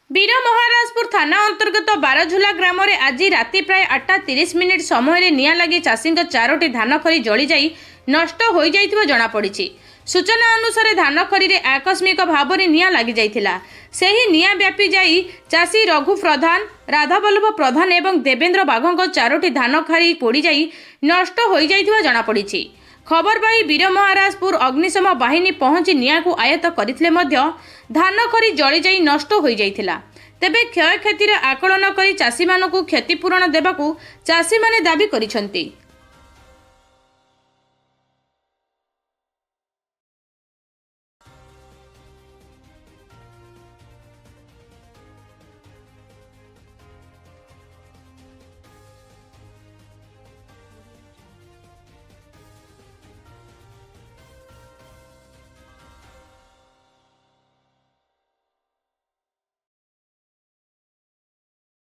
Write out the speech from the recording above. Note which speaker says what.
Speaker 1: वीर महाराजपुर थाना अंतर्गत बारझुला ग्राम में आज राति प्राय 8:30 समय निया लगी चाषी चारोटी धान खरी जली जाई नष्ट हो जमापड़ी। सूचना अनुसार धान खरी में आकस्मिक भाव में निया लगी जाइथिला। सेही निया व्यापी जाई चाषी रघु प्रधान, राधावल्लभ प्रधान एवं देवेंद्र बाघों चारोटी धान खरी पोड़ी जाई नष्ट हो जमापड़ी। खबर पाई वीर महाराजपुर अग्निशम बाहिनी पहुंची निया को आयत्त करथिले मध्य धान खरी जली जाई नष्ट हो जाइथिला। तेबे क्षय क्षतिर आकलन करी चाषी मानकु क्षतिपूरण देबाकू चाषी माने दाबी करिसंती।